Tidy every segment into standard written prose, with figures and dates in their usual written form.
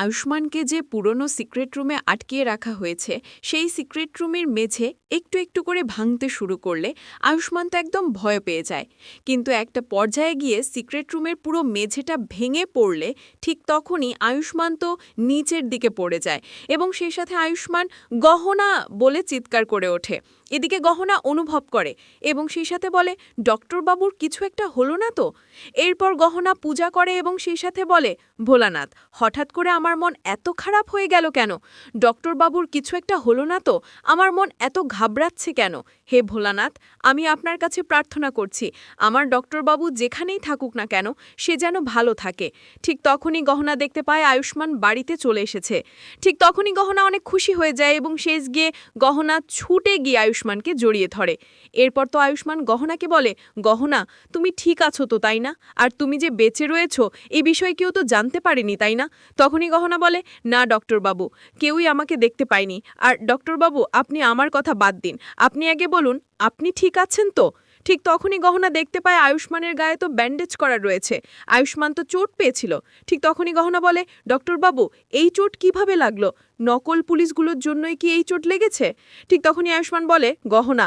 আয়ুষ্মানকে যে পুরনো সিক্রেট রুমে আটকিয়ে রাখা হয়েছে সেই সিক্রেট রুমের মেঝে একটু একটু করে ভাঙতে শুরু করলে আয়ুষ্মান তো একদম ভয় পেয়ে যায়। কিন্তু একটা পর্যায়ে গিয়ে সিক্রেট রুমের পুরো মেঝেটা ভেঙে পড়লে ঠিক তখনই আয়ুষ্মান তো নিচের দিকে পড়ে যায় এবং সেই সাথে আয়ুষ্মান গহনা বলে চিৎকার করে ওঠে। এদিকে গহনা অনুভব করে এবং সেই সাথে বলে, ডক্টরবাবুর কিছু একটা হলো না তো? এরপর গহনা পূজা করে এবং সেই সাথে বলে, ভোলানাথ, হঠাৎ করে আমার মন এত খারাপ হয়ে গেল কেন? ডক্টরবাবুর কিছু একটা হলো না তো? আমার মন এত ঘাবড়াচ্ছে কেন? হে ভোলানাথ, আমি আপনার কাছে প্রার্থনা করছি, আমার ডক্টরবাবু যেখানেই থাকুক না কেন সে যেন ভালো থাকে। ঠিক তখনই গহনা দেখতে পায় আয়ুষ্মান বাড়িতে চলে এসেছে। ঠিক তখনই গহনা অনেক খুশি হয়ে যায় এবং শেষ গিয়ে গহনা ছুটে গিয়ে আয়ুষ্মানকে জড়িয়ে ধরে। এরপর তো আয়ুষ্মান গহনাকে বলে, গহনা, তুমি ঠিক আছো তো, তাই না? আর তুমি যে বেঁচে রয়েছো এই বিষয়ে কেউ তো জানতে পারেনি, তাই না? তখনই গহনা বলে, না ডক্টরবাবু, কেউই আমাকে দেখতে পায়নি। আর ডক্টরবাবু, আপনি আমার কথা বাদ দিন, আপনি আগে বলুন, আপনি ঠিক আছেন তো? ঠিক তখনই গহনা দেখতে পায় আয়ুষ্মানের গায়ে তো ব্যান্ডেজ করা রয়েছে। আয়ুষ্মান তো চোট পেয়েছিল। ঠিক তখনই গহনা বলে, ডক্টরবাবু, এই চোট কিভাবে লাগলো? নকল পুলিশগুলোর জন্যই কি এই চোট লেগেছে? ঠিক তখনই আয়ুষ্মান বলে, গহনা,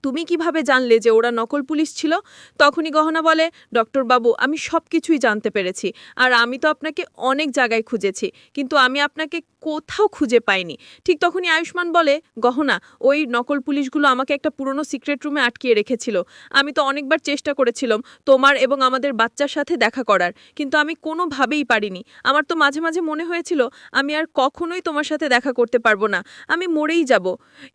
তুমি কিভাবে জানলে যে ওরা নকল পুলিশ ছিল? তখনই গহনা বলে, ডক্টরবাবু, আমি সব কিছুই জানতে পেরেছি। আর আমি তো আপনাকে অনেক জায়গায় খুঁজেছি, কিন্তু আমি আপনাকে কোথাও খুঁজে পাইনি। ঠিক তখনই আয়ুষ্মান বলে, গহনা, ওই নকল পুলিশগুলো আমাকে একটা পুরনো সিক্রেট রুমে আটকিয়ে রেখেছিল। আমি তো অনেকবার চেষ্টা করেছিলাম তোমার এবং আমাদের বাচ্চার সাথে দেখা করার, কিন্তু আমি কোনোভাবেই পারিনি। আমার তো মাঝে মাঝে মনে হয়েছিল আমি আর কখনোই তোমার সাথে দেখা করতে পারবো না, আমি মরেই যাব।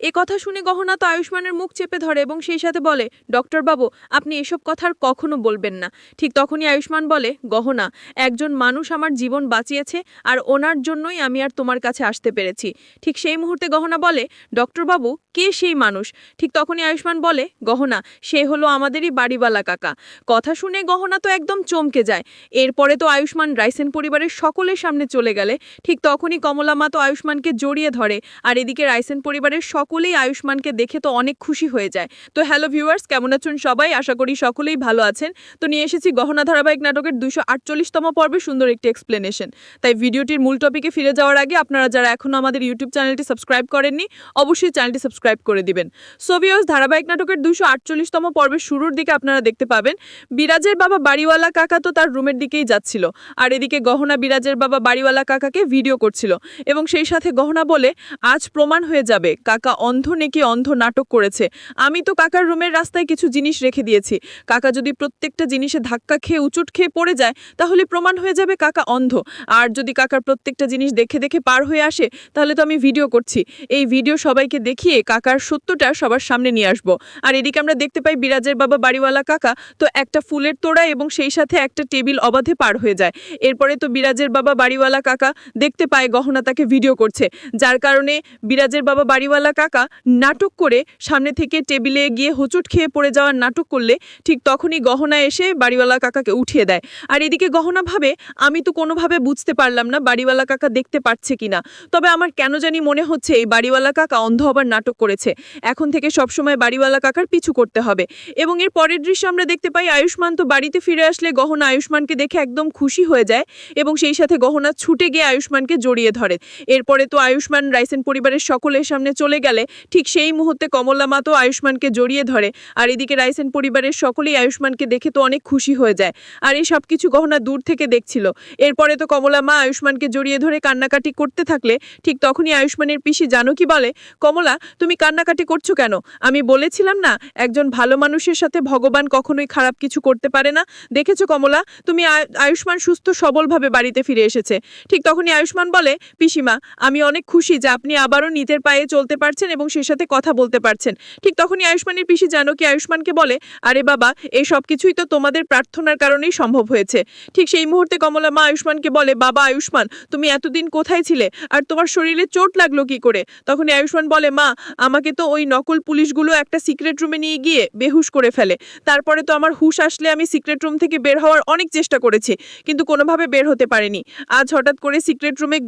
এ কথা শুনে গহনা তো আয়ুষ্মানের মুখ চেপে ধরে এবং সেই সাথে বলে, ডক্টরবাবু, আপনি এসব কথা আর কখনো বলবেন না। ঠিক তখনই আয়ুষ্মান বলে, গহনা, একজন মানুষ আমার জীবন বাঁচিয়েছে আর ওনার জন্যই আমি আর তোমার কাছে আসতে পেরেছি। ঠিক সেই মুহূর্তে গহনা বলে, ডক্টরবাবু, কে সেই মানুষ? ঠিক তখনই আয়ুষ্মান বলে, গহনা, সে হলো আমাদেরই বাড়িওয়ালা কাকা। কথা শুনে গহনা তো একদম চমকে যায়। এরপরে তো আয়ুষ্মান রাইসেন পরিবারের সকলের সামনে চলে গেলে ঠিক তখনই কমলা মা তো আয়ুষ্মানকে জড়িয়ে ধরে। আর এদিকে রাইসেন পরিবারের সকলেই আয়ুষ্মানকে দেখে তো অনেক খুশি হয়ে যায়। তো হ্যালো ভিউয়ার্স, কেমন আছেন সবাই? আশা করি সকলেই ভালো আছেন। তো নিয়ে এসেছি গহনা ধারাবাহিক নাটকের 248তম পর্বে সুন্দর একটি এক্সপ্লেনেশন। তাই ভিডিওটির মূল টপিকে ফিরে যাওয়ার আগে আপনারা যারা এখনও আমাদের ইউটিউব চ্যানেলটি সাবস্ক্রাইব করেননি অবশ্যই চ্যানেলটি সাবস্ক্রাইব করে দিবেন। সো ভিউয়ার্স, ধারাবাহিক নাটকের 248তম পর্বের শুরুর দিকে আপনারা দেখতে পাবেন বিরাজের বাবা বাড়িওয়ালা কাকা তো তার রুমের দিকেই যাচ্ছিল। আর এদিকে গহনা বিরাজের বাবা বাড়িওয়ালা কাকাকে ভিডিও করছিল এবং সেই সাথে গহনা বলে, আজ প্রমাণ হয়ে যাবে কাকা অন্ধ নাকি অন্ধ নাটক করেছে। আমি তো কাকার রুমের রাস্তায় কিছু জিনিস রেখে দিয়েছি। কাকা যদি প্রত্যেকটা জিনিসে ধাক্কা খেয়ে উচুট খেয়ে পড়ে যায় তাহলে প্রমাণ হয়ে যাবে কাকা অন্ধ। আর যদি কাকার প্রত্যেকটা জিনিস দেখে দেখে পার হয়ে আসে তাহলে তো আমি ভিডিও করছি, এই ভিডিও সবাইকে দেখিয়ে কাকার সত্যটা সবার সামনে নিয়ে আসবো। আর এদিকে আমরা দেখতে পাই বিরাজের বাবা বাড়িওয়ালা কাকা তো একটা ফুলের তোড়া এবং সেই সাথে একটা টেবিল অবাধে পার হয়ে যায়। এরপরে তো বিরাজের বাবা বাড়িওয়ালা কাকা দেখতে পায় গহনা তাকে ভিডিও করছে, যার কারণে বিরাজের বাবা বাড়িওয়ালা কাকা নাটক করে সামনে থেকে টেবিলে গিয়ে হোঁচট খেয়ে পড়ে যাওয়ার নাটক করলে ঠিক তখনই গহনা এসে বাড়িওয়ালা কাকাকে উঠিয়ে দেয়। আর এদিকে গহনা ভাবে, আমি তো কোনোভাবে বুঝতে পারলাম না বাড়িওয়ালা কাকা দেখতে পাচ্ছে কিনা, তবে আমার কেন জানি মনে হচ্ছে এই বাড়িওয়ালা কাকা অন্ধ হবার নাটক করেছে। এখন থেকে সবসময় বাড়িওয়ালা কাকার পিছু করতে হবে। এবং এর পরের দৃশ্য আমরা দেখতে পাই আয়ুষ্মান তো বাড়িতে ফিরে আসলে গহনা আয়ুষ্মানকে দেখে একদম খুশি হয়ে যায় এবং সেই সাথে গহনা ছুটে গিয়ে আয়ুষ্মানকে জড়িয়ে ধরে। এরপরে তো আয়ুষ্মান রাইসেন পরিবারের সকলের সামনে চলে গেলে ঠিক সেই মুহূর্তে কমলা মা তো আয়ুষ্মানকে জড়িয়ে ধরে। আর এদিকে রাইসেন পরিবারের সকলেই আয়ুষ্মানকে দেখে তো অনেক খুশি হয়ে যায়। আর এই সব কিছু গহনা দূর থেকে দেখছিল। এরপরে তো কমলা মা আয়ুষ্মানকে জড়িয়ে ধরে কান্নাকাটি করতে থাকলে ঠিক তখনই আয়ুষ্মানের পিসি জানকী বলে, কমলা, তুমি কান্নাকাটি করছো কেন? আমি বলেছিলাম না একজন ভালো মানুষের সাথে ভগবান কখনোই খারাপ কিছু করতে পারে না। দেখেছো কমলা, তুমি আয়ুষ্মান সুস্থ সবলভাবে বাড়িতে ফিরে এসেছে। ঠিক তখনই আয়ুষ্মান বলে, পিসিমা, আমি অনেক খুশি যে আপনি আবারও নিজের পায়ে চলতে পারছেন এবং সে সাথে কথা বলতে পারছেন। ঠিক তখনই আয়ুষ্মানের পিসি জানকী আয়ুষ্মানকে বলে, আরে বাবা, এই সব কিছুই তো তোমাদের প্রার্থনার কারণেই সম্ভব হয়েছে। ঠিক সেই মুহূর্তে কমলা মা আয়ুষ্মানকে বলে, বাবা আয়ুষ্মান, তুমি এতদিন কোথায় ছিলে আর তোমার শরীরে চোট লাগলো কি করে? তখনই আয়ুষ্মান বলে, মা, আমাকে তো ওই নকল পুলিশগুলো একটা সিক্রেট রুমে নিয়ে গিয়ে বেহুশ করে ফেলে। তারপরে তো আমার হুঁশ আসলে আমি সিক্রেট রুম থেকে বের হওয়ার অনেক চেষ্টা করেছি, কিন্তু কোনোভাবে বের হতে পারিনি। আজ হঠাৎ করে সিক্রেট রুমে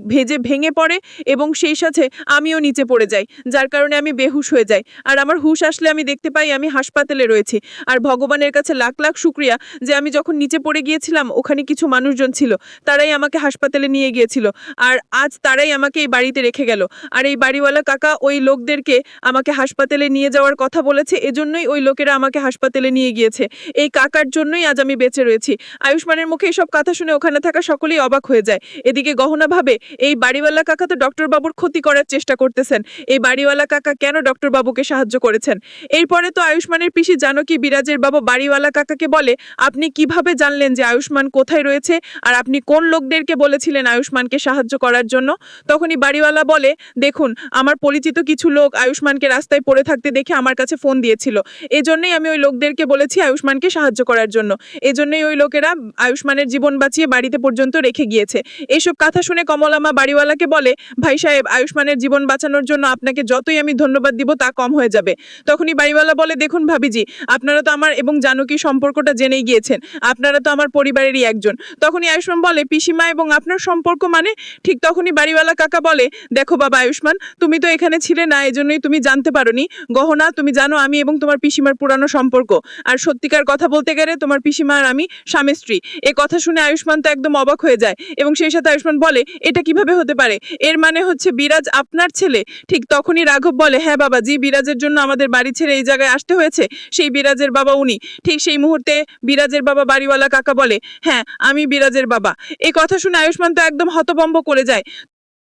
ভেঙে পড়ে এবং সেই সাথে আমিও নিচে পড়ে যাই, যার কারণে আমি বেহুশ হয়ে যাই। আর আমার হুঁশ আসলে আসলে আমি দেখতে পাই আমি হাসপাতালে রয়েছি। আর ভগবানের কাছে লাখ লাখ শুক্রিয়া যে আমি যখন নিচে পড়ে গিয়েছিলাম ওখানে কিছু মানুষজন ছিল, তারাই আমাকে হাসপাতালে নিয়ে গিয়েছিল। আর আজ তারাই আমাকে এই বাড়িতে রেখে গেল। আর এই বাড়িওয়ালা কাকা ওই লোকদেরকে আমাকে হাসপাতালে নিয়ে যাওয়ার কথা বলেছে, এজন্যই ওই লোকেরা আমাকে হাসপাতালে নিয়ে গিয়েছে। এই কাকার জন্যই আজ আমি বেঁচে রয়েছি। আয়ুষ্মানের মুখে এসব কথা শুনে ওখানে থাকা সকলেই অবাক হয়ে যায়। এদিকে গহনা ভাবে এই বাড়িওয়ালা কাকা তো ডক্টর বাবুর ক্ষতি করার চেষ্টা করতেছেন। এই বাড়িওয়ালা কাকা কেন ডক্টর বাবুকে সাহায্য করেছেন? এরপরে তো আয়ুষ্মানের পিসি জানকী বিরাজের বাবা বাড়িওয়ালা কাকাকে বলে, আপনি কিভাবে জানলেন যে আয়ুষ্মান কোথায় রয়েছে আর আপনি কোন লোকদেরকে বলেছিলেন আয়ুষ্মানকে সাহায্য করার জন্য? তখনই বাড়িওয়ালা বলে, দেখুন আমার পরিচিত কিছু লোক আয়ুষ্মানকে রাস্তায় পড়ে থাকতে দেখে আমার কাছে ফোন দিয়েছিল, এজন্যই আমি ওই লোকদেরকে বলেছি আয়ুষ্মানকে সাহায্য করার জন্য। এজন্যই ওই লোকেরা আয়ুষ্মানের জীবন বাঁচিয়ে বাড়িতে পর্যন্ত রেখে গিয়েছে। এইসব কথা শুনে কমলামা বাড়িওয়ালাকে বলে, ভাই সাহেব আয়ুষ্মানের জীবন বাঁচানোর জন্য আপনাকে যতই আমি ধন্যবাদ দিব তা কম হয়ে যাবে। তখনই বাড়িওয়ালা বলে, দেখুন ভাবিজি, আপনারা তো আমার এবং জানকীর সম্পর্কটা জেনেই গিয়েছেন, আপনারা তো আমার পরিবারেরই একজন। তখনই আয়ুষ্মান বলে, পিসিমা এবং আপনার সম্পর্ক মানে? ঠিক তখনই বাড়িওয়ালা কাকা বলে, দেখো বাবা আয়ুষ্মান, তুমি তো এখানে ছিলে না, এজন্যই তুমি জানতে পারোনি। গহনা, তুমি জানো আমি এবং তোমার পিসিমার পুরানো সম্পর্ক। আর সত্যিকার কথা বলতে গেলে তোমার পিসিমা আর আমি স্বামী স্ত্রী। এ কথা শুনে আয়ুষ্মান তো একদম অবাক হয়ে যায় এবং সেই সাথে আয়ুষ্মান বলে, এটা কিভাবে হতে পারে? এর মানে হচ্ছে বিরাজ আপনার ছেলে? ঠিক তখনই রাঘব বলে, হ্যাঁ বাবা, জি বিরাজের জন্য আমাদের বাড়ি ছেড়ে এই জায়গায় আসতে হয়েছে সেই বিরাজের বাবা উনি। ঠিক সেই মুহূর্তে বিরাজের বাবা বাড়িওয়ালা কাকা বলে, হ্যাঁ আমি বিরাজের বাবা। এই কথা শুনে আয়ুষ্মান তো একদম হতভম্ব করে যায়।